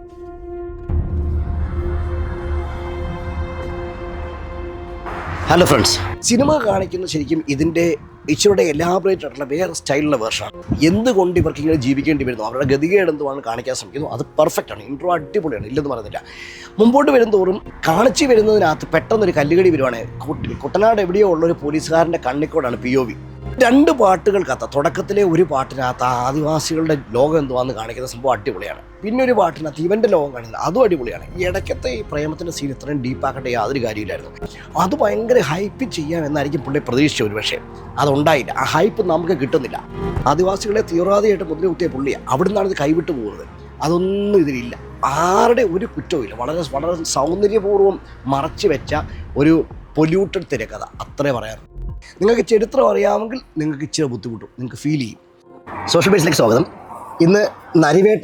Hello friends, cinema കാണിക്കുന്ന ശരിക്കും ഇതിൻ്റെ ഇച്ചിരിയുടെ എലാബറേറ്റ് ആയിട്ടുള്ള വേറെ സ്റ്റൈലിലുള്ള വേർഷനാണ്. എന്തുകൊണ്ട് ഇവർക്ക് ഇങ്ങനെ ജീവിക്കേണ്ടി വരുന്നു, അവരുടെ ഗതികേട് എന്തുവാണ് കാണിക്കാൻ ശ്രമിക്കുന്നു, അത് പെർഫെക്റ്റ് ആണ്. ഇൻട്രോ അടിപൊളിയാണ്, ഇല്ലെന്ന് പറയുന്നില്ല. മുമ്പോട്ട് വരുന്തോറും കാണിച്ചു വരുന്നതിനകത്ത് പെട്ടെന്നൊരു കല്ലുകടി വരുവാണെങ്കിൽ കുട്ടനാട് എവിടെയോ ഉള്ളൊരു പോലീസുകാരൻ്റെ കണ്ണിക്കോടാണ് POV. 2 പാട്ടുകൾക്കകത്ത് തുടക്കത്തിലെ ഒരു പാട്ടിനകത്ത് ആദിവാസികളുടെ ലോകം എന്തുവാന്ന് കാണിക്കുന്ന സംഭവം അടിപൊളിയാണ്. പിന്നെ ഒരു പാട്ടിനകത്ത് ഇവൻ്റെ ലോകം കാണിക്കുന്നത് അതും അടിപൊളിയാണ്. ഈ ഇടയ്ക്കത്തെ ഈ പ്രേമത്തിൻ്റെ സീൻ ഇത്രയും ഡീപ്പാക്കേണ്ട യാതൊരു കാര്യമില്ലായിരുന്നു. അത് ഭയങ്കര ഹൈപ്പ് ചെയ്യാം എന്നായിരിക്കും പുള്ളി പ്രതീക്ഷിച്ച ഒരു പക്ഷേ അതുണ്ടായില്ല. ആ ഹൈപ്പ് നമുക്ക് കിട്ടുന്നില്ല. ആദിവാസികളെ തീവ്രവാദിയായിട്ട് മുദ്ര കുത്തിയ പുള്ളിയാണ്. അവിടെ നിന്നാണ് ഇത് കൈവിട്ട് പോകുന്നത്. അതൊന്നും ഇതിലില്ല. ആരുടെ ഒരു കുറ്റവും ഇല്ല. വളരെ വളരെ സൗന്ദര്യപൂർവ്വം മറച്ചു വെച്ച ഒരു പൊല്യൂട്ടഡ് തിരക്കഥ, അത്രേ പറയാറ്. നിങ്ങൾക്ക് ചരിത്രം അറിയാമെങ്കിൽ നിങ്ങൾക്ക് ഇച്ചിരി ബുദ്ധിമുട്ടും നിങ്ങൾക്ക് ഫീൽ ചെയ്യും. സോഷ്യൽ മീഡിയയിലേക്ക് സ്വാഗതം. ഇന്ന് നരിവേട്ട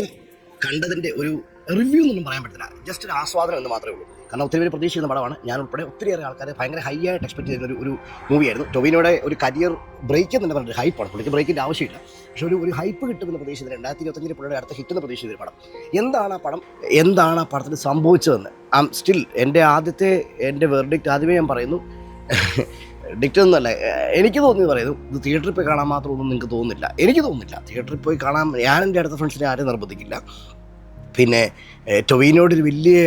കണ്ടതിൻ്റെ ഒരു റിവ്യൂ എന്നൊന്നും പറയാൻ പറ്റില്ല, ജസ്റ്റ് ഒരു ആസ്വാദനം എന്ന് മാത്രമേ ഉള്ളൂ. കാരണം ഒത്തിരി പേര് പ്രതീക്ഷിക്കുന്ന പടമാണ്. ഞാൻ ഉൾപ്പെടെ ഒത്തിരിയേറെ ആൾക്കാർ ഭയങ്കര ഹൈ ആയിട്ട് എക്സ്പെക്ട് ചെയ്യുന്ന ഒരു മൂവിയായിരുന്നു. ടൊവിനോയുടെ ഒരു കരിയർ ബ്രേക്ക് എന്ന് പറഞ്ഞൊരു ഹൈപ്പാണ്. പുള്ളിക്ക് ബ്രേക്കിൻ്റെ ആവശ്യമില്ല, പക്ഷേ ഒരു ഹൈപ്പ് കിട്ടുമെന്ന് പ്രതീക്ഷിച്ചത് 2025 പുള്ളിയുടെ അടുത്ത ഹിറ്റെന്ന് പ്രതീക്ഷിച്ചൊരു പടം. എന്താണ് ആ പടത്തിൽ സംഭവിച്ചതെന്ന് സ്റ്റിൽ എൻ്റെ വെർഡിക്റ്റ് ആദ്യമേ ഞാൻ പറയുന്നു. ഡിക്റ്റൊന്നുമല്ല, എനിക്ക് തോന്നിയത് പറയുന്നു. ഇത് തിയേറ്ററിൽ പോയി കാണാൻ മാത്രമൊന്നും നിങ്ങൾക്ക് തോന്നുന്നില്ല, എനിക്ക് തോന്നുന്നില്ല. തിയേറ്ററിൽ പോയി കാണാൻ ഞാൻ എൻ്റെ അടുത്ത ഫ്രണ്ട്സിനെ ആരും നിർബന്ധിക്കില്ല. പിന്നെ ടൊവിനോടൊരു വലിയ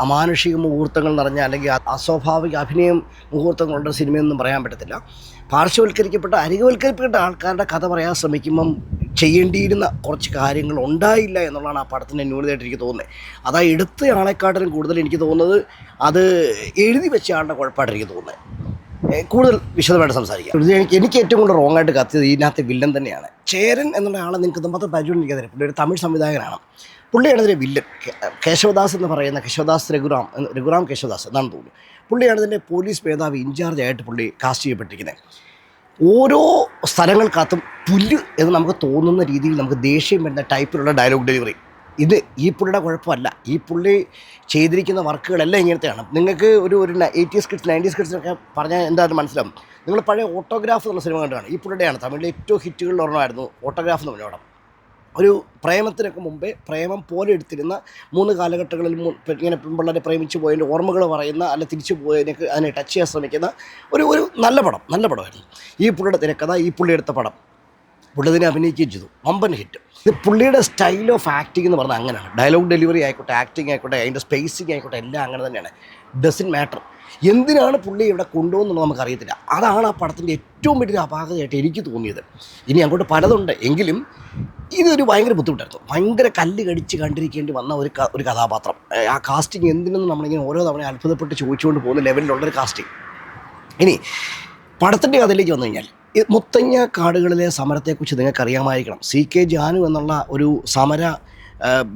അമാനുഷിക മുഹൂർത്തങ്ങൾ നിറഞ്ഞ അല്ലെങ്കിൽ അസ്വാഭാവിക അഭിനയം മുഹൂർത്തങ്ങളുള്ള സിനിമയൊന്നും പറയാൻ പറ്റത്തില്ല. പാർശ്വവൽക്കരിക്കപ്പെട്ട അരികവൽക്കരിക്കപ്പെട്ട ആൾക്കാരുടെ കഥ പറയാൻ ശ്രമിക്കുമ്പം ചെയ്യേണ്ടിയിരുന്ന കുറച്ച് കാര്യങ്ങൾ ഉണ്ടായില്ല എന്നുള്ളതാണ് ആ പടത്തിൻ്റെ ന്യൂനതയായിട്ട് എനിക്ക് തോന്നുന്നത്. അതാ എടുത്ത ആളെക്കാട്ടിലും കൂടുതൽ എനിക്ക് തോന്നുന്നത് അത് എഴുതി വെച്ച ആളുടെ കുഴപ്പമായിട്ട് എനിക്ക് തോന്നുന്നത്. കൂടുതൽ വിശദമായിട്ട് സംസാരിക്കാം. എനിക്ക് ഏറ്റവും കൂടുതൽ റോങ് ആയിട്ട് കത്തിയത് ഇതിനകത്ത് വില്ലൻ തന്നെയാണ്. ചേരൻ എന്നുള്ള ആളെ നിങ്ങൾക്ക് മാത്രം പരിചയമില്ലാതെ പുള്ളി ഒരു തമിഴ് സംവിധായകനാണ്. പുള്ളിയാണ് ഇതിൻ്റെ വില്ലൻ. കേശവദാസ് എന്ന് പറയുന്ന രഘുറാം കേശവദാസ് എന്നാണ് തോന്നുന്നു. പുള്ളിയാണ് ഇതിൻ്റെ പോലീസ് മേധാവി ഇൻചാർജായിട്ട് പുള്ളി കാസ്റ്റ് ചെയ്യപ്പെട്ടിരിക്കുന്നത്. ഓരോ സ്ഥലങ്ങൾക്കകത്തും പുല്ല് എന്ന് നമുക്ക് തോന്നുന്ന രീതിയിൽ നമുക്ക് ദേഷ്യം വരുന്ന ടൈപ്പിലുള്ള ഡയലോഗ് ഡെലിവറി. ഇത് ഈ പുള്ളിയുടെ കുഴപ്പമല്ല. ഈ പുള്ളി ചെയ്തിരിക്കുന്ന വർക്കുകളെല്ലാം ഇങ്ങനത്തെയാണ്. നിങ്ങൾക്ക് ഒരു 80s കിഡ്സ് 90s കിഡ്സിനൊക്കെ പറഞ്ഞാൽ എന്തായാലും മനസ്സിലാവും. നിങ്ങൾ പഴയ ഓട്ടോഗ്രാഫ് എന്നുള്ള സിനിമ കണ്ടാണ്. ഈ പുള്ളിയുടെയാണ് തമിഴിലെ ഏറ്റവും ഹിറ്റുകളിൽ ഒരെണ്ണമായിരുന്നു ഓട്ടോഗ്രാഫ് എന്ന് പറഞ്ഞ പടം. ഒരു പ്രേമത്തിനൊക്കെ മുമ്പേ പ്രേമം പോലെ എടുത്തിരുന്ന 3 കാലഘട്ടങ്ങളിൽ ഇങ്ങനെ പിള്ളേരെ പ്രേമിച്ച് പോയതിൻ്റെ ഓർമ്മകൾ പറയുന്ന അല്ല തിരിച്ചു പോയതിനൊക്കെ അതിനെ ടച്ച് ചെയ്യാൻ ശ്രമിക്കുന്ന ഒരു നല്ല പടമായിരുന്നു ഈ പുള്ളിയുടെ തിരക്കഥ. ഈ പുള്ളി എടുത്ത പടം പുള്ളി അതിനെ അഭിനയിക്കുകയും ചെയ്തു. വമ്പൻ ഹിറ്റ്. ഇത് പുള്ളിയുടെ സ്റ്റൈൽ ഓഫ് ആക്ടിംഗ് എന്ന് പറഞ്ഞാൽ അങ്ങനെയാണ്. ഡയലോഗ് ഡെലിവറി ആയിക്കോട്ടെ, ആക്ടിങ് ആയിക്കോട്ടെ, അതിൻ്റെ സ്പേസിങ് ആയിക്കോട്ടെ, എല്ലാം അങ്ങനെ തന്നെയാണ്. Doesn't matter. എന്തിനാണ് പുള്ളി ഇവിടെ കൊണ്ടുപോകുന്നുള്ളത് നമുക്കറിയത്തില്ല. അതാണ് ആ പടത്തിൻ്റെ ഏറ്റവും വലിയൊരു അപാകതയായിട്ട് എനിക്ക് തോന്നിയത്. ഇനി അങ്ങോട്ട് പലതുണ്ട് എങ്കിലും ഇതൊരു ഭയങ്കര ബുദ്ധിമുട്ടായിരുന്നു. ഭയങ്കര കല്ല് കടിച്ച് കണ്ടിരിക്കേണ്ടി വന്ന ഒരു കഥാപാത്രം. ആ കാസ്റ്റിംഗ് എന്തിനെന്ന് നമ്മളിങ്ങനെ ഓരോ തവണ അത്ഭുതപ്പെട്ട് ചോദിച്ചുകൊണ്ട് പോകുന്ന ലെവലിലുള്ളൊരു കാസ്റ്റിംഗ്. ഇനി പടത്തിൻ്റെ കഥയിലേക്ക് വന്നു കഴിഞ്ഞാൽ മുത്തങ്ങ കാടുകളിലെ സമരത്തെക്കുറിച്ച് നിങ്ങൾക്ക് അറിയാമായിരിക്കണം. CK ജാനു എന്നുള്ള ഒരു സമര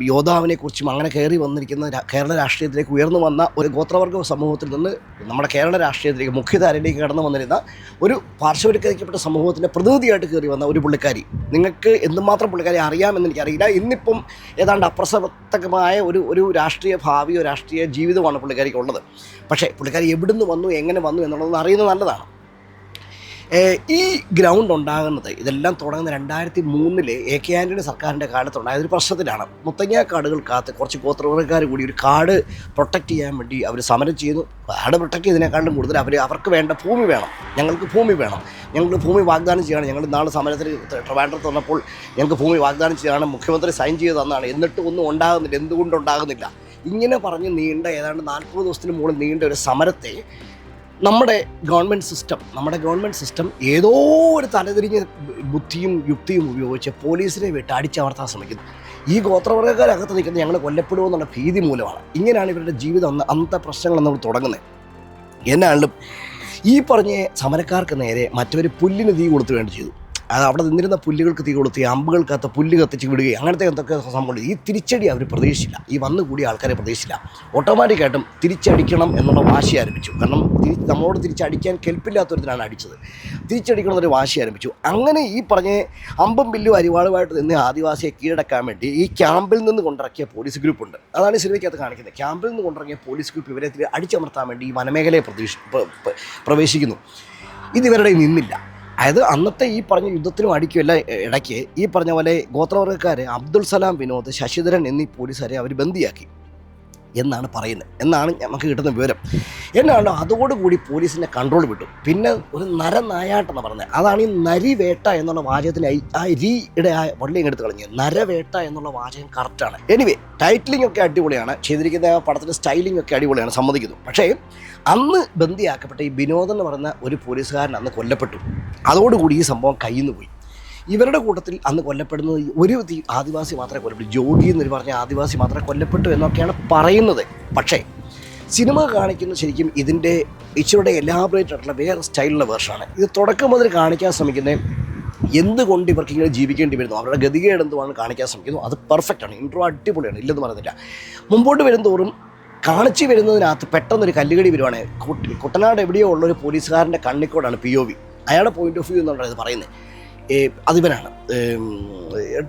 യോദ്ധാവിനെക്കുറിച്ചും അങ്ങനെ കയറി വന്നിരിക്കുന്ന കേരള രാഷ്ട്രീയത്തിലേക്ക് ഉയർന്നു വന്ന ഒരു ഗോത്രവർഗ സമൂഹത്തിൽ നിന്ന് നമ്മുടെ കേരള രാഷ്ട്രീയത്തിലേക്ക് മുഖ്യധാരയിലേക്ക് കടന്നു വന്നിരുന്ന ഒരു പാർശ്വവൽക്കരിക്കപ്പെട്ട സമൂഹത്തിൻ്റെ പ്രതിനിധിയായിട്ട് കയറി വന്ന ഒരു പുള്ളിക്കാരി. നിങ്ങൾക്ക് എന്തുമാത്രം പുള്ളിക്കാരി അറിയാമെന്ന് എനിക്കറിയില്ല. ഇന്നിപ്പം ഏതാണ്ട് അപ്രസക്തമായ ഒരു രാഷ്ട്രീയ ഭാവിയോ രാഷ്ട്രീയ ജീവിതമാണ് പുള്ളിക്കാരിക്കുള്ളത്. പക്ഷേ പുള്ളിക്കാരി എവിടുന്ന് വന്നു, എങ്ങനെ വന്നു എന്നുള്ളത് അറിയുന്നത് നല്ലതാണ്. ഈ ഗ്രൗണ്ട് ഉണ്ടാകുന്നത് ഇതെല്ലാം തുടങ്ങുന്ന 2003 AK ആൻ്റണി സർക്കാരിൻ്റെ കാലത്തുണ്ടായ ഒരു പ്രശ്നത്തിലാണ്. മുത്തങ്ങ കാടുകൾക്കകത്ത് കുറച്ച് ഗോത്രവർഗ്ഗക്കാർ കൂടി ഒരു കാട് പ്രൊട്ടക്റ്റ് ചെയ്യാൻ വേണ്ടി അവർ സമരം ചെയ്യുന്നു. കാട് പ്രൊട്ടക്റ്റ് ചെയ്തതിനേക്കാളും കൂടുതൽ അവർക്ക് വേണ്ട ഭൂമി വേണം. ഞങ്ങൾക്ക് ഭൂമി വാഗ്ദാനം ചെയ്യണം. ഞങ്ങൾ നാളെ സമരത്തിൽ ട്രിവാൻഡ്രത്ത് വന്നപ്പോൾ ഞങ്ങൾക്ക് ഭൂമി വാഗ്ദാനം ചെയ്യണം, മുഖ്യമന്ത്രി സൈൻ ചെയ്ത് തന്നാണ്. എന്നിട്ട് ഒന്നും ഉണ്ടാകുന്നില്ല. എന്തുകൊണ്ടുണ്ടാകുന്നില്ല? ഇങ്ങനെ പറഞ്ഞ് ഏതാണ്ട് 40 ദിവസത്തിന് മുകളിൽ നീണ്ട ഒരു സമരത്തെ നമ്മുടെ ഗവൺമെൻറ് സിസ്റ്റം ഏതോ ഒരു തലതിരിഞ്ഞ ബുദ്ധിയും യുക്തിയും ഉപയോഗിച്ച് പോലീസിനെ വിട്ട് അടിച്ചമർത്താൻ ശ്രമിക്കുന്നു. ഈ ഗോത്രവർഗ്ഗക്കാരകത്ത് നിൽക്കുന്നത് ഞങ്ങൾ കൊല്ലപ്പെടുമെന്നുള്ള ഭീതി മൂലമാണ്. ഇങ്ങനെയാണ് ഇവരുടെ ജീവിതം അന്നത്തെ പ്രശ്നങ്ങൾ നമ്മൾ തുടങ്ങുന്നത്. എന്നാലും ഈ പറഞ്ഞ സമരക്കാർക്ക് നേരെ മറ്റവർ പുല്ലിന് തീ കൊടുത്തു വേണ്ടി ചെയ്തു. അത് അവിടെ നിന്നിരുന്ന പുല്ലുകൾക്ക് തീ കൊളുത്തി അമ്പുകൾക്കകത്ത് പുല്ല് കത്തിച്ച് വിടുകയും അങ്ങനത്തെ എന്തൊക്കെ സംഭവം. ഈ തിരിച്ചടി അവർ പ്രതീക്ഷിച്ചില്ല. ഈ വന്നു കൂടിയ ആൾക്കാരെ പ്രതീക്ഷിച്ചില്ല. ഓട്ടോമാറ്റിക്കായിട്ടും തിരിച്ചടിക്കണം എന്നുള്ള വാശി ആരംഭിച്ചു. കാരണം നമ്മളോട് തിരിച്ചടിക്കാൻ കെൽപ്പില്ലാത്തൊരുത്തിനാണ് അടിച്ചത്. തിരിച്ചടിക്കണമെന്നൊരു വാശി ആരംഭിച്ചു. അങ്ങനെ ഈ പറഞ്ഞ അമ്പും വില്ലും അരിവാളുമായിട്ട് നിന്ന് ആദിവാസിയെ കീഴടക്കാൻ വേണ്ടി ഈ ക്യാമ്പിൽ നിന്ന് കൊണ്ടിറക്കിയ പോലീസ് ഗ്രൂപ്പുണ്ട്. അതാണ് സിനിമയ്ക്കകത്ത് കാണിക്കുന്നത്. ക്യാമ്പിൽ നിന്ന് കൊണ്ടിറങ്ങിയ പോലീസ് ഗ്രൂപ്പ് ഇവരെ അടിച്ചമർത്താൻ വേണ്ടി ഈ വനമേഖലയെ പ്രവേശിക്കുന്നു. ഇതിവരുടെ നിന്നില്ല. അതായത് അന്നത്തെ ഈ പറഞ്ഞ യുദ്ധത്തിനും അടിക്കും എല്ലാം ഇടയ്ക്ക് ഈ പറഞ്ഞ പോലെ ഗോത്രവർഗ്ഗക്കാരെ അബ്ദുൾ സലാം വിനോദ്, ശശിധരൻ എന്നീ പോലീസുകാരെ അവർ ബന്ദിയാക്കി എന്നാണ് പറയുന്നത്, എന്നാണ് നമുക്ക് കിട്ടുന്ന വിവരം. എന്നാണല്ലോ അതോടുകൂടി പോലീസിൻ്റെ കൺട്രോൾ വിട്ടു. പിന്നെ ഒരു നരനായാട്ടെന്ന് പറഞ്ഞത്, അതാണ് ഈ നരിവേട്ട എന്നുള്ള വാചകത്തിന് ആ രീയുടെ ആ വള്ളിയും എടുത്ത് കളഞ്ഞത്. നരവേട്ട എന്നുള്ള വാചകം കറക്റ്റാണ്. എനിവേ ടൈറ്റിലിംഗ് ഒക്കെ അടിപൊളിയാണ്, ചെയ്തിരിക്കുന്ന പടത്തിൻ്റെ സ്റ്റൈലിംഗ് ഒക്കെ അടിപൊളിയാണ്, സമ്മതിക്കുന്നു. പക്ഷേ അന്ന് ബന്ദിയാക്കപ്പെട്ട ഈ വിനോദ് എന്ന് പറയുന്ന ഒരു പോലീസുകാരൻ അന്ന് കൊല്ലപ്പെട്ടു. അതോടുകൂടി ഈ സംഭവം കയ്യിൽ നിന്ന് പോയി. ഇവരുടെ കൂട്ടത്തിൽ അന്ന് കൊല്ലപ്പെടുന്നത് ഒരു ആദിവാസി മാത്രമേ കൊല്ലപ്പെട്ടു, ജോഗി എന്ന് പറഞ്ഞ ആദിവാസി മാത്രമേ കൊല്ലപ്പെട്ടു എന്നൊക്കെയാണ് പറയുന്നത്. പക്ഷേ സിനിമ കാണിക്കുന്നത് ശരിക്കും ഇതിൻ്റെ ഇച്ചിരിയുടെ എലാബറേറ്റ് ആയിട്ടുള്ള വേറെ സ്റ്റൈലുള്ള വേർഷനാണ്. ഇത് തുടക്കം മുതൽ കാണിക്കാൻ ശ്രമിക്കുന്നത് എന്തുകൊണ്ട് ഇവർക്ക് ഇങ്ങനെ ജീവിക്കേണ്ടി വരുന്നു, അവരുടെ ഗതികേട് എന്തുവാണ് കാണിക്കാൻ ശ്രമിക്കുന്നു. അത് പെർഫെക്റ്റാണ്, ഇൻട്രോ അടിപൊളിയാണ്, ഇല്ലെന്ന് പറയുന്നില്ല. മുമ്പോട്ട് വരുന്തോറും കാണിച്ചു വരുന്നതിനകത്ത് പെട്ടെന്നൊരു കല്ലുകടി വരുവാണ്. കുട്ടനാട് എവിടെയോ ഉള്ളൊരു പോലീസുകാരൻ്റെ കണ്ണിക്കോടാണ് POV, അയാളുടെ പോയിന്റ് ഓഫ് വ്യൂ എന്നുള്ളത് പറയുന്നത്. അതിവനാണ്,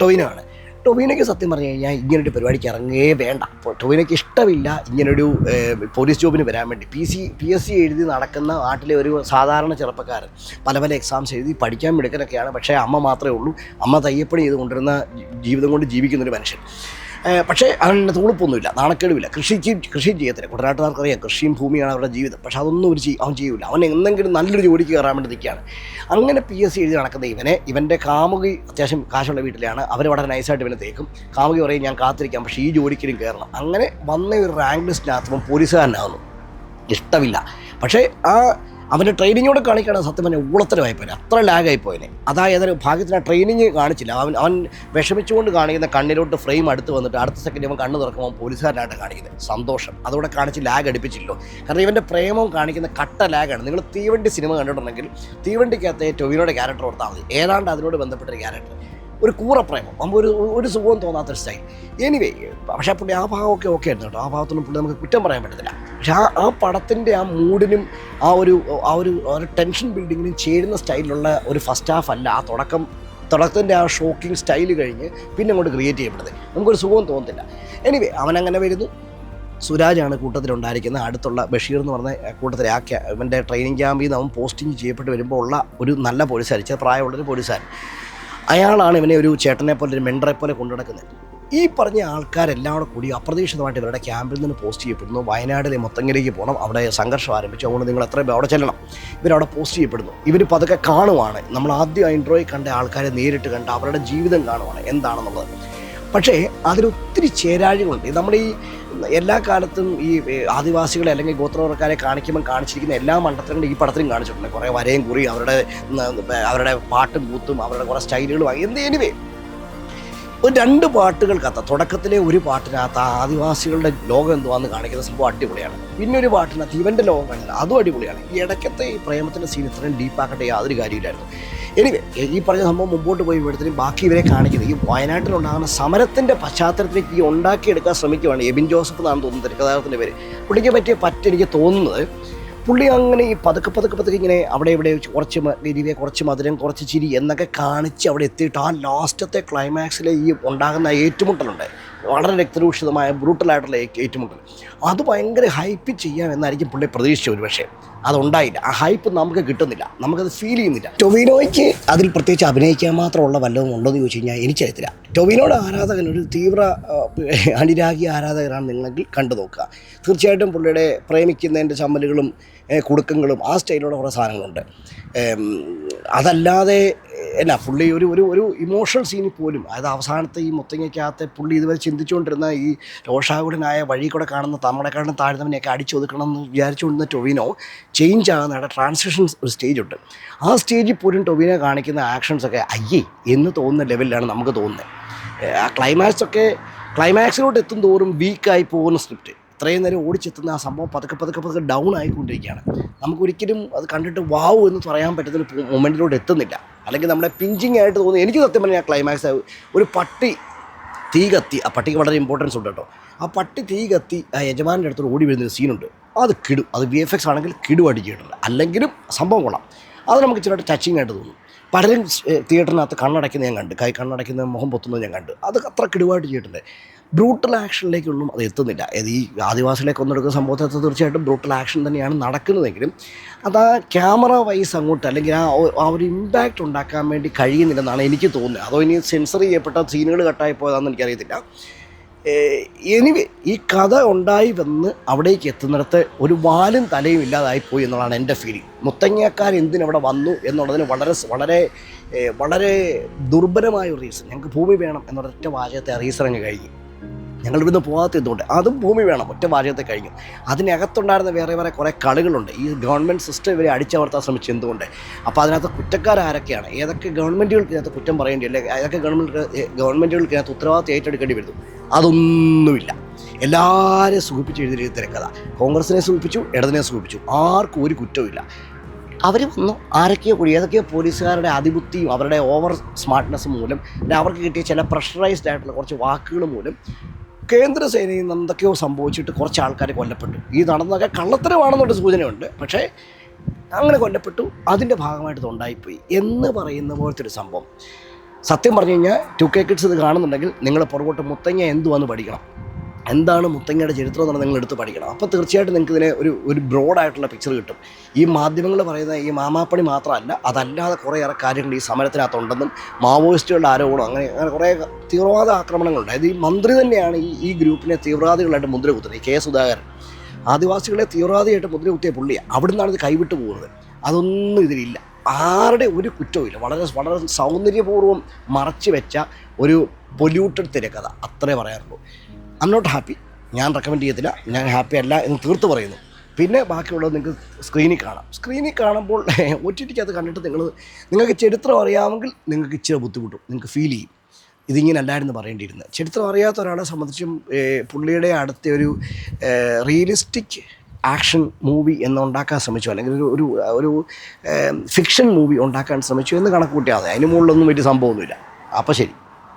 ടൊവിനോയാണ്. ടൊവിനോയ്ക്ക് സത്യം പറഞ്ഞു കഴിഞ്ഞാൽ ഇങ്ങനൊരു പരിപാടിക്ക് ഇറങ്ങേ വേണ്ട. ടൊവിനോയ്ക്ക് ഇഷ്ടമില്ല ഇങ്ങനൊരു പോലീസ് ജോബിന് വരാൻ വേണ്ടി. PSC എഴുതി നടക്കുന്ന നാട്ടിലെ ഒരു സാധാരണ ചെറുപ്പക്കാരൻ, പല എക്സാംസ് എഴുതി പഠിക്കാൻ മിടുക്കനൊക്കെയാണ്. പക്ഷേ അമ്മ മാത്രമേ ഉള്ളൂ, അമ്മ തയ്യപ്പണി ചെയ്ത് കൊണ്ടിരുന്ന ജീവിതം കൊണ്ട് ജീവിക്കുന്നൊരു മനുഷ്യൻ. പക്ഷേ അവന് തൂളിപ്പൊന്നുമില്ല, നാണക്കേടുമില്ല, കൃഷി ചെയ്യത്തില്ല. കുട്ടനാട്ടുകാർക്കറിയാം കൃഷിയും ഭൂമിയാണ് അവരുടെ ജീവിതം. പക്ഷേ അതൊന്നും അവൻ ചെയ്യില്ല. അവൻ എന്തെങ്കിലും നല്ലൊരു ജോലിക്ക് കയറാൻ വേണ്ടി നിൽക്കുകയാണ്. അങ്ങനെ PSC എഴുതി നടക്കുന്ന ഇവൻ്റെ കാമുകി അത്യാവശ്യം കാശുള്ള വീട്ടിലാണ്. അവർ വളരെ നൈസായിട്ട് ഇവനെ തേക്കും. കാമുകി പറയും ഞാൻ കാത്തിരിക്കാം, പക്ഷേ ഈ ജോലിക്കും കയറണം. അങ്ങനെ വന്ന ഒരു റാങ്ക് ലിസ്റ്റിനകത്ത് പോലീസുകാരനാകുന്നു. ഇഷ്ടമില്ല. പക്ഷേ അവൻ്റെ ട്രെയിനിങ്ങോടെ കാണിക്കുകയാണ് സത്യം പറഞ്ഞാൽ ഊളത്തരമായിപ്പോയി, അത്ര ലാഗായിപ്പോയിനെ. അതായത് ഭാഗ്യത്തിന് ആ ട്രെയിനിങ് കാണിച്ചില്ല. അവൻ വിഷമിച്ചുകൊണ്ട് കാണിക്കുന്ന കണ്ണിലോട്ട് ഫ്രെയിം അടുത്ത് വന്നിട്ട് അടുത്ത സെക്കൻഡ് അവൻ കണ്ണ് തുറക്കുമ്പോൾ പോലീസുകാരനായിട്ട് കാണിക്കുന്നത് സന്തോഷം. അതോടെ കാണിച്ച് ലാഗ് അടുപ്പിച്ചില്ലോ. കാരണം ഇവൻ്റെ പ്രേമം കാണിക്കുന്ന കട്ട ലാഗാണ്. നിങ്ങൾ തീവണ്ടി സിനിമ കണ്ടിട്ടുണ്ടെങ്കിൽ തീവണ്ടിക്കകത്തെ ടൊവിനോയുടെ ക്യാരക്ടർ ഓർത്താൽ മതി, ഏതാണ്ട് അതിനോട് ബന്ധപ്പെട്ടൊരു ക്യാരക്ടർ. ഒരു കൂറപ്രേമം, നമുക്ക് ഒരു സുഖവും തോന്നാത്തൊരു സ്റ്റൈൽ. എനിവേ പക്ഷേ പുള്ളി ആ ഭാഗമൊക്കെ ഓക്കെ ആയിരുന്നു കേട്ടോ. ആ ഭാഗത്തൊന്നും പുള്ളി നമുക്ക് കുറ്റം പറയാൻ പറ്റത്തില്ല. പക്ഷേ ആ പടത്തിൻ്റെ ആ മൂഡിനും ആ ഒരു ടെൻഷൻ ബിൽഡിങ്ങിനും ചേരുന്ന സ്റ്റൈലിലുള്ള ഒരു ഫസ്റ്റ് ഹാഫ് അല്ല ആ തുടക്കത്തിൻ്റെ ആ ഷോക്കിംഗ് സ്റ്റൈൽ കഴിഞ്ഞ് പിന്നെ അങ്ങോട്ട് ക്രിയേറ്റ് ചെയ്യപ്പെടുന്നത്. നമുക്കൊരു സുഖവും തോന്നത്തില്ല. എനിവേ അവനങ്ങനെ വരുന്നു. സുരാജാണ് കൂട്ടത്തിലുണ്ടായിരിക്കുന്നത്. അടുത്തുള്ള ബഷീർ എന്ന് പറഞ്ഞ കൂട്ടത്തിലെ ഇവൻ്റെ ട്രെയിനിങ് ക്യാമ്പിൽ നിന്ന് അവൻ പോസ്റ്റിംഗ് ചെയ്യപ്പെട്ട് വരുമ്പോൾ ഉള്ള ഒരു നല്ല പോലീസുകാരൻ, ചെറിയ പ്രായമുള്ളൊരു പോലീസുകാരൻ. അയാളാണ് ഇവനെ ഒരു ചേട്ടനെ പോലെ, ഒരു മെൻഡറെ പോലെ കൊണ്ടു നടക്കുന്നത്. ഈ പറഞ്ഞ ആൾക്കാരെല്ലാം കൂടി അപ്രതീക്ഷിതമായിട്ട് ഇവരുടെ ക്യാമ്പിൽ നിന്ന് പോസ്റ്റ് ചെയ്യപ്പെടുന്നു. വയനാട്ടിലെ മുത്തങ്ങരയ്ക്ക് പോകണം, അവിടെ സംഘർഷം ആരംഭിച്ചു, അതുകൊണ്ട് നിങ്ങൾ എത്രയും അവിടെ ചെല്ലണം. ഇവരവിടെ പോസ്റ്റ് ചെയ്യപ്പെടുന്നു. ഇവർ പതുക്കെ കാണുവാണ്, നമ്മൾ ആദ്യം ഇൻട്രോയിൽ കണ്ട ആൾക്കാരെ നേരിട്ട് കണ്ട് അവരുടെ ജീവിതം കാണുവാണ് എന്താണെന്നുള്ളത്. പക്ഷേ അതിലൊത്തിരി ചേരാഴികളുണ്ട്. നമ്മൾ ഈ എല്ലാ കാലത്തും ഈ ആദിവാസികളെ അല്ലെങ്കിൽ ഗോത്രവർഗ്ഗക്കാരെ കാണിക്കുമ്പോൾ കാണിച്ചിരിക്കുന്ന എല്ലാ മണ്ഡലത്തിലും ഈ പടത്തിലും കാണിച്ചിട്ടുണ്ട്. കുറേ വരയും കുറി, അവരുടെ പാട്ടും കൂത്തും അവരുടെ കുറേ സ്റ്റൈലുകളും. എനിവേ ഒരു 2 പാട്ടുകൾക്കകത്ത് തുടക്കത്തിലെ ഒരു പാട്ടിനകത്ത് ആദിവാസികളുടെ ലോകം എന്തുവാന്ന് കാണിക്കുന്ന സംഭവം അടിപൊളിയാണ്. പിന്നെ ഒരു പാട്ടിനകത്ത് ഇവൻ്റെ ലോകം കാണിക്കുന്നത് അതും അടിപൊളിയാണ്. ഈ ഇടയ്ക്കത്തെ ഈ പ്രേമത്തിൻ്റെ സീൻ ഇത്രയും ഡീപ്പാക്കട്ടെ യാതൊരു കാര്യമില്ലായിരുന്നു. എനിവേ ഈ പറഞ്ഞ സംഭവം മുമ്പോട്ട് പോയി ഇവിടത്തേക്കും ബാക്കി ഇവരെ കാണിക്കുന്നത് ഈ വയനാട്ടിലുണ്ടാകുന്ന സമരത്തിൻ്റെ പശ്ചാത്തലത്തിലേക്ക് ഈ ഉണ്ടാക്കിയെടുക്കാൻ ശ്രമിക്കുകയാണ് എബിൻ ജോസഫ് എന്നാണ് തോന്നുന്നത് തിരക്കഥാകൃത്തിൻ്റെ പേര്. പുള്ളിക്ക് എനിക്ക് തോന്നുന്നത് പുള്ളി അങ്ങനെ ഈ പതുക്കെ ഇങ്ങനെ അവിടെ ഇവിടെ കുറച്ച് മധുരം കുറച്ച് ചിരി എന്നൊക്കെ കാണിച്ച് അവിടെ എത്തിയിട്ട് ആ ലാസ്റ്റത്തെ ക്ലൈമാക്സിലെ ഈ ഉണ്ടാകുന്ന ഏറ്റുമുട്ടലുണ്ട്, വളരെ രക്തരൂക്ഷിതമായ ബ്രൂട്ടലായിട്ടുള്ള ഏറ്റുമുട്ടൽ, അത് ഭയങ്കര ഹൈപ്പ് ചെയ്യാം എന്നായിരിക്കും പുള്ളി പ്രതീക്ഷിച്ച. ഒരു പക്ഷേ അതുണ്ടായില്ല. ആ ഹൈപ്പ് നമുക്ക് കിട്ടുന്നില്ല, നമുക്കത് ഫീൽ ചെയ്യുന്നില്ല. ടൊവിനോയ്ക്ക് അതിൽ പ്രത്യേകിച്ച് അഭിനയിക്കാൻ മാത്രമുള്ള വല്ലതും ഉണ്ടോ എന്ന് ചോദിച്ചു കഴിഞ്ഞാൽ എനിക്കറിയത്തില്ല. ടൊവിനോയുടെ ആരാധകൻ ഒരു തീവ്ര അനുരാഗി ആരാധകരാണ് നിങ്ങളെങ്കിൽ കണ്ടു നോക്കുക. തീർച്ചയായിട്ടും പുള്ളിയുടെ പ്രേമിക്കുന്നതിൻ്റെ ചമ്മലുകളും കുടുക്കങ്ങളും ആ സ്റ്റൈലുള്ള കുറേ സാധനങ്ങളുണ്ട്. അതല്ലാതെ പുള്ളി ഒരു ഇമോഷണൽ സീനിൽ പോലും, അതായത് അവസാനത്തെ ഈ മുത്തങ്ങയ്ക്കകത്തെ പുള്ളി ഇതുവരെ ചിന്തിച്ചുകൊണ്ടിരുന്ന ഈ രോഷാകുലനായ വഴി കൂടെ കാണുന്ന നമ്മളെക്കാളും താഴ്ന്നവനെയൊക്കെ അടിച്ചൊതുക്കണം എന്ന് വിചാരിച്ചുകൊണ്ടിരുന്ന ടൊവിനോ ചേഞ്ച് ആകുന്ന ട്രാൻസിഷൻ ഒരു സ്റ്റേജുണ്ട്. ആ സ്റ്റേജിൽ പോലും ടൊവിനോ കാണിക്കുന്ന ആക്ഷൻസൊക്കെ അയ്യേ എന്ന് തോന്നുന്ന ലെവലിലാണ് നമുക്ക് തോന്നുന്നത്. ആ ക്ലൈമാക്സിലോട്ട് എത്തും തോറും വീക്കായി പോകുന്ന സ്ക്രിപ്റ്റ്, ഇത്രയും നേരം ഓടിച്ചെത്തുന്ന ആ സംഭവം പതുക്കെ ഡൗൺ ആയിക്കൊണ്ടിരിക്കുകയാണ്. നമുക്കൊരിക്കലും അത് കണ്ടിട്ട് വാവ് എന്ന് പറയാൻ പറ്റുന്നൊരു മൊമെൻറ്റിലോട്ട് എത്തുന്നില്ല. അല്ലെങ്കിൽ നമ്മുടെ പിഞ്ചിങ് ആയിട്ട് തോന്നുന്നു. എനിക്ക് സത്യം പറഞ്ഞാൽ ക്ലൈമാക്സ് ഒരു പട്ടി തീ കത്തി, ആ പട്ടിക്ക് വളരെ ഇമ്പോർട്ടൻസ് ഉണ്ട് കേട്ടോ. ആ പട്ടി തീ കത്തി ആ യജമാൻ്റെ അടുത്തോട് ഓടി വരുന്നൊരു സീനുണ്ട്. അത് VFX ആണെങ്കിൽ കിടുവായിട്ട് ചെയ്തിട്ടുണ്ട്. അല്ലെങ്കിലും സംഭവം കൊള്ളാം. അത് നമുക്ക് ഇച്ചിരി ടച്ചിങ് ആയിട്ട് തോന്നും. പലരും തിയേറ്ററിനകത്ത് കണ്ണടയ്ക്കുന്നത് ഞാൻ കണ്ട്, കണ്ണടയ്ക്കുന്ന മുഖം പൊത്തുന്നത് ഞാൻ കണ്ട്. അത് അത്ര കിടുവായിട്ട് ചെയ്തിട്ടുണ്ട്. ബ്രൂട്ടൽ ആക്ഷനിലേക്കൊന്നും അത് എത്തുന്നില്ല. ഈ ആദിവാസികളെ കൊന്നെടുക്കുന്ന സംഭവത്തിൽ തീർച്ചയായിട്ടും ബ്രൂട്ടൽ ആക്ഷൻ തന്നെയാണ് നടക്കുന്നതെങ്കിലും അത് ആ ക്യാമറ വൈസ് അങ്ങോട്ട് അല്ലെങ്കിൽ ആ ഒരു ഇമ്പാക്റ്റ് ഉണ്ടാക്കാൻ വേണ്ടി കഴിയുന്നില്ലെന്നാണ് എനിക്ക് തോന്നുന്നത്. അതോ ഇനി സെൻസർ ചെയ്യപ്പെട്ട സീനുകൾ കട്ടായി പോയതാണെന്ന് എനിക്കറിയത്തില്ല. എനിവേ ഈ കഥ ഉണ്ടായി വന്ന് അവിടേക്ക് എത്തുന്നിടത്ത് ഒരു വാലും തലയും ഇല്ലാതായിപ്പോയി എന്നുള്ളതാണ് എൻ്റെ ഫീലിംഗ്. മുത്തങ്ങക്കാർ എന്തിനവിടെ വന്നു എന്നുള്ളതിന് വളരെ വളരെ വളരെ ദുർബലമായ ഒരു റീസൺ. ഞങ്ങൾക്ക് ഭൂമി വേണം എന്നൊരൊറ്റ വാചകത്തെ റീസൺ അങ്ങ് കഴിഞ്ഞു. ഞങ്ങൾ ഇവിടുന്ന് പോകാത്ത എന്തുകൊണ്ട് അതും ഭൂമി വേണം ഒറ്റ വാചകത്തെ കഴിഞ്ഞു. അതിനകത്തുണ്ടായിരുന്ന വേറെ കുറേ കളികളുണ്ട്. ഈ ഗവൺമെൻറ് സിസ്റ്റം ഇവരെ അടിച്ചമർത്താൻ ശ്രമിച്ചു എന്തുകൊണ്ട്. അപ്പോൾ അതിനകത്ത് കുറ്റക്കാരാരൊക്കെയാണ്, ഏതൊക്കെ ഗവൺമെൻറ്റുകൾക്ക് ഇതിനകത്ത് കുറ്റം പറയേണ്ടി അല്ലെങ്കിൽ ഏതൊക്കെ ഗവൺമെൻറ്റുകൾക്ക് ഇതിനകത്ത് ഉത്തരവാദിത്വം ഏറ്റെടുക്കേണ്ടി വരുന്നു, അതൊന്നുമില്ല. എല്ലാവരെയും സുഖിപ്പിച്ച് എഴുതിയ തിരക്കഥ. കോൺഗ്രസിനെ സൂചിപ്പിച്ചു, ഇടതിനെ സൂചിപ്പിച്ചു, ആർക്കും ഒരു കുറ്റവുമില്ല. അവർ വന്നു ആരൊക്കെയോ കൂടി ഏതൊക്കെയോ പോലീസുകാരുടെ അതിബുദ്ധിയും അവരുടെ ഓവർ സ്മാർട്ട്നെസ് മൂലം അവർക്ക് കിട്ടിയ ചില പ്രഷറൈസ്ഡ് ആയിട്ടുള്ള കുറച്ച് വാക്കുകൾ മൂലം കേന്ദ്രസേനയിൽ നിന്ന് എന്തൊക്കെയോ സംഭവിച്ചിട്ട് കുറച്ച് ആൾക്കാർ കൊല്ലപ്പെട്ടു. ഈ നടന്നതൊക്കെ കള്ളത്തരമാണെന്നൊരു സൂചനയുണ്ട്. പക്ഷേ അങ്ങനെ കൊല്ലപ്പെട്ടു, അതിൻ്റെ ഭാഗമായിട്ട് ഇതുണ്ടായിപ്പോയി എന്ന് പറയുന്ന പോലത്തെ ഒരു സംഭവം. സത്യം പറഞ്ഞു കഴിഞ്ഞാൽ 2K കിഡ്സ് ഇത് കാണുന്നുണ്ടെങ്കിൽ നിങ്ങൾ പുറകോട്ട് മുത്തങ്ങ എന്തുവാന്ന് പഠിക്കണം. എന്താണ് മുത്തങ്ങയുടെ ചരിത്രം എന്നുള്ളത് നിങ്ങൾ എടുത്ത് പഠിക്കണം. അപ്പോൾ തീർച്ചയായിട്ടും നിങ്ങൾക്ക് ഇതിനെ ഒരു ബ്രോഡായിട്ടുള്ള പിക്ചർ കിട്ടും. ഈ മാധ്യമങ്ങൾ പറയുന്ന ഈ മാമാപ്പണി മാത്രമല്ല, അതല്ലാതെ കുറേയേറെ കാര്യങ്ങൾ ഈ സമരത്തിനകത്തുണ്ടെന്നും മാവോയിസ്റ്റുകളുടെ ആരോപണം അങ്ങനെ കുറേ തീവ്രവാദ ആക്രമണങ്ങളുണ്ട്. അതായത് ഈ മന്ത്രി തന്നെയാണ് ഈ ഗ്രൂപ്പിനെ തീവ്രവാദികളായിട്ട് മുദ്ര കുത്തുന്നത്. ഈ K. സുധാകരൻ ആദിവാസികളെ തീവ്രവാദിയായിട്ട് മുദ്ര കുത്തിയ പുള്ളിയാണ്. അവിടെ നിന്നാണ് ഇത് കൈവിട്ട് പോകുന്നത്. അതൊന്നും ഇതിലില്ല. ആരുടെ ഒരു കുറ്റവുമില്ല. വളരെ വളരെ സൗന്ദര്യപൂർവ്വം മറച്ചു വെച്ച ഒരു പൊല്യൂട്ടഡ് തിരക്കഥ, അത്രേ പറയാറുള്ളൂ. I not happy. ഞാൻ റെക്കമെൻഡ് ചെയ്യത്തില്ല. ഞാൻ ഹാപ്പി അല്ല എന്ന് തീർത്ത് പറയുന്നു. പിന്നെ ബാക്കിയുള്ളത് നിങ്ങൾക്ക് സ്ക്രീനിൽ കാണാം. സ്ക്രീനിൽ കാണുമ്പോൾ OTTക്കകത്ത് കണ്ടിട്ട് നിങ്ങൾക്ക് ചരിത്രം അറിയാമെങ്കിൽ നിങ്ങൾക്ക് ഇച്ചിരി ബുദ്ധിമുട്ടും, നിങ്ങൾക്ക് ഫീൽ ചെയ്യും ഇതിങ്ങനെ അല്ലായിരുന്നു പറയേണ്ടിയിരുന്നത്. ചരിത്രം അറിയാത്ത ഒരാളെ സംബന്ധിച്ചും പുള്ളിയുടെ അടുത്ത ഒരു റിയലിസ്റ്റിക് ആക്ഷൻ മൂവി എന്നുണ്ടാക്കാൻ ശ്രമിച്ചു, അല്ലെങ്കിൽ ഒരു ഫിക്ഷൻ മൂവി ഉണ്ടാക്കാൻ ശ്രമിച്ചു എന്ന് കണക്ക് കൂട്ടിയാൽ മതി. അതിന് മുകളിലൊന്നും വലിയ സംഭവമൊന്നുമില്ല. അപ്പോൾ ശരി.